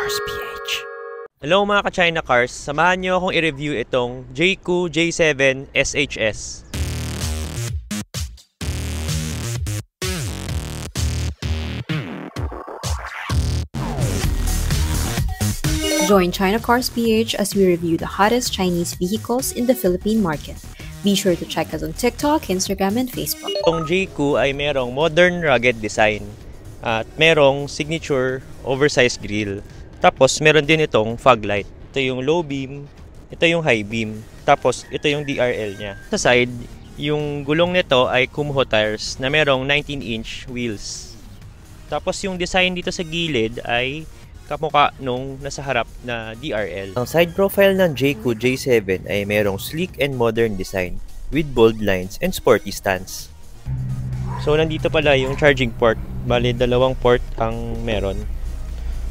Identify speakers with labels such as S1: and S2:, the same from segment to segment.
S1: Cars PH. Hello mga ka-China Cars, samahan nyo akong i-review itong Jayco J7 SHS.
S2: Join China Cars PH as we review the hottest Chinese vehicles in the Philippine market. Be sure to check us on TikTok, Instagram, and Facebook.
S1: Itong Jayco ay merong modern rugged design at merong signature oversized grille. Tapos meron din itong fog light. Ito yung low beam, ito yung high beam. Tapos ito yung DRL niya. Sa side, yung gulong nito ay Kumho tires na merong 19-inch wheels. Tapos yung design dito sa gilid ay kamukha nung nasa harap na DRL. Ang side profile ng Jayco J7 ay merong sleek and modern design with bold lines and sporty stance. So nandito pala yung charging port. Bali, dalawang port ang meron.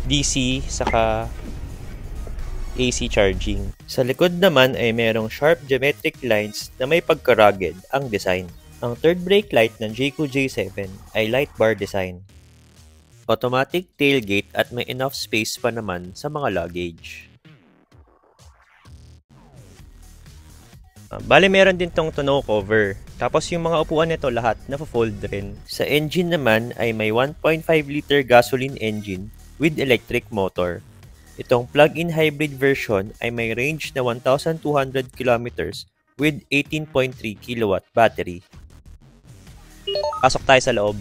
S1: DC saka AC charging. Sa likod naman ay merong sharp geometric lines na may pagka-rugged ang design. Ang third brake light ng Jayco J7 ay light bar design. Automatic tailgate at may enough space pa naman sa mga luggage. Bale, meron din tong tonneau cover. Tapos yung mga upuan nito lahat na-fold rin. Sa engine naman ay may 1.5 liter gasoline engine with electric motor. Itong plug-in hybrid version ay may range na 1,200 kilometers with 18.3 kilowatt battery. Pasok tayo sa loob.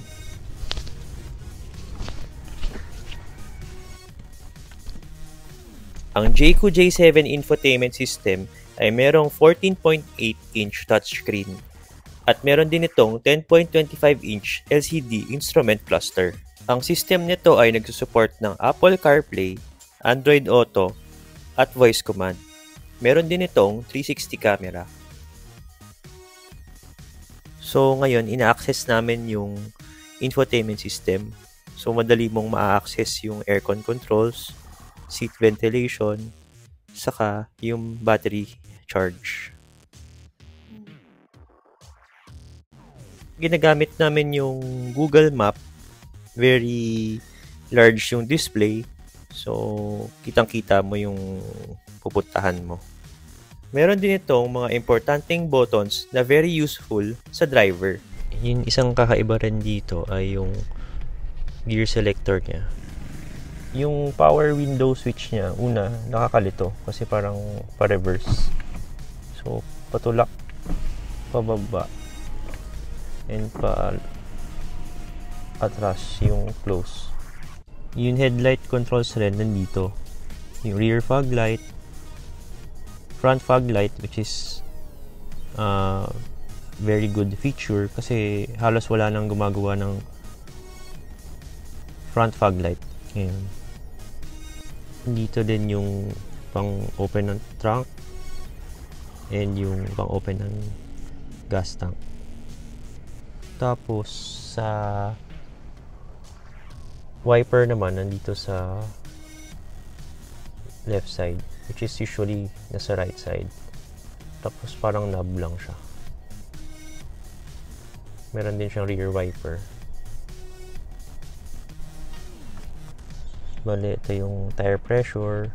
S1: Ang Jayco J7 infotainment system ay merong 14.8-inch touchscreen at meron din itong 10.25-inch LCD instrument cluster. Ang system nito ay nagsusupport ng Apple CarPlay, Android Auto at voice command. Meron din itong 360 camera. So ngayon, ina-access namin yung infotainment system. So madali mong ma-access yung aircon controls, seat ventilation, saka yung battery charge. Ginagamit namin yung Google Map. Very large yung display. So, kitang-kita mo yung pupuntahan mo. Meron din itong mga importanteng buttons na very useful sa driver. Yung isang kakaiba rin dito ay yung gear selector niya. Yung power window switch niya, una, nakakalito kasi parang pa-reverse. So, patulak, pababa, and pa-atras yung close. Yung headlight controls rin nandito. Yung rear fog light, front fog light, which is very good feature kasi halos wala nang gumagawa ng front fog light. Ayan. Dito din yung pang-open ng trunk and yung pang-open ng gas tank. Tapos sa wiper naman nandito sa left side, which is usually nasa right side. Tapos parang knob lang siya. Meron din siyang rear wiper. Bale, ito yung tire pressure,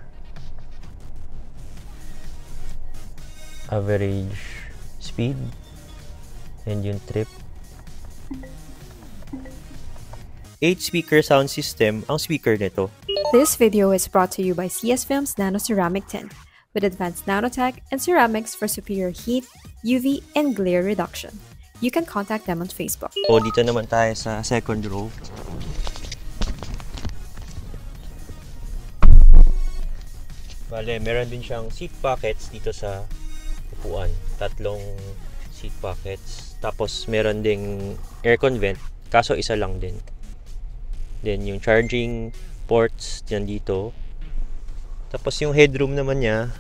S1: average speed, and yung trip. 8-speaker sound system ang speaker nito.
S2: This video is brought to you by CS Films Nano Ceramic Tint with advanced nanotech and ceramics for superior heat, UV, and glare reduction. You can contact them on Facebook.
S1: O, dito naman tayo sa second row. Bale, meron din siyang seat pockets dito sa upuan. 3 seat pockets. Tapos, meron ding aircon vent. Kaso, isa lang din. Then, yung charging ports dyan dito. Tapos, yung headroom naman niya,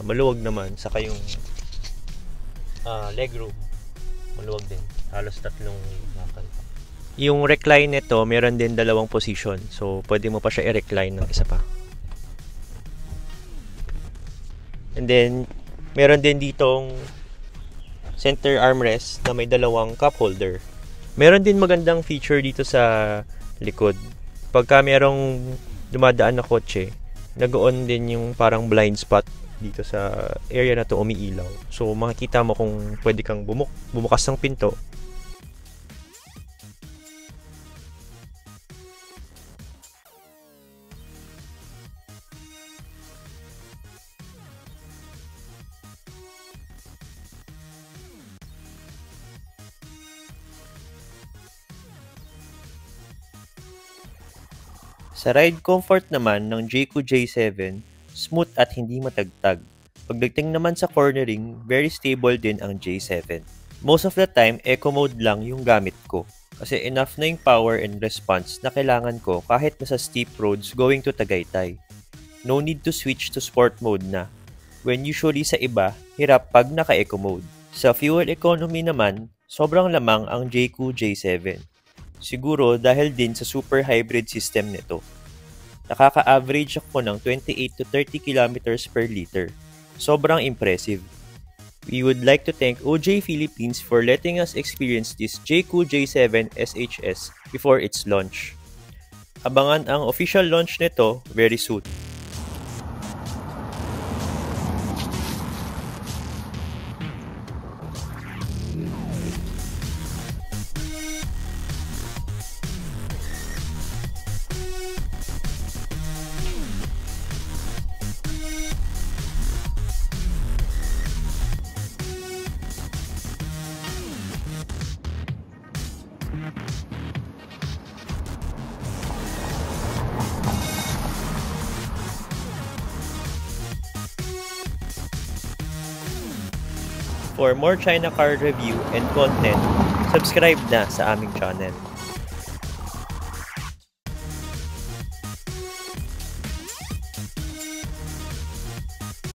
S1: maluwag naman. Saka yung legroom, maluwag din. Halos 3 bakal. Yung recline nito, meron din 2 position. So, pwede mo pa siya i-recline ng isa pa. And then, meron din ditong center armrest na may 2 cup holder. Meron din magandang feature dito sa likod. Pagka merong dumadaan na kotse, nag-on din yung parang blind spot dito sa area na to, umiilaw. So makikita mo kung pwede kang bumukas ng pinto. Sa ride comfort naman ng Jayco J7, smooth at hindi matagtag. Pagdating naman sa cornering, very stable din ang J7. Most of the time, eco mode lang yung gamit ko. Kasi enough na yung power and response na kailangan ko kahit nasa steep roads going to Tagaytay. No need to switch to sport mode na. When usually sa iba, hirap pag naka-eco mode. Sa fuel economy naman, sobrang lamang ang Jayco J7. Siguro dahil din sa super hybrid system nito. Nakaka-average ako ng 28 to 30 kilometers per liter. Sobrang impressive. We would like to thank OJ Philippines for letting us experience this Jayco J7 SHS before its launch. Abangan ang official launch nito very soon. For more China car review and content, subscribe na sa aming channel.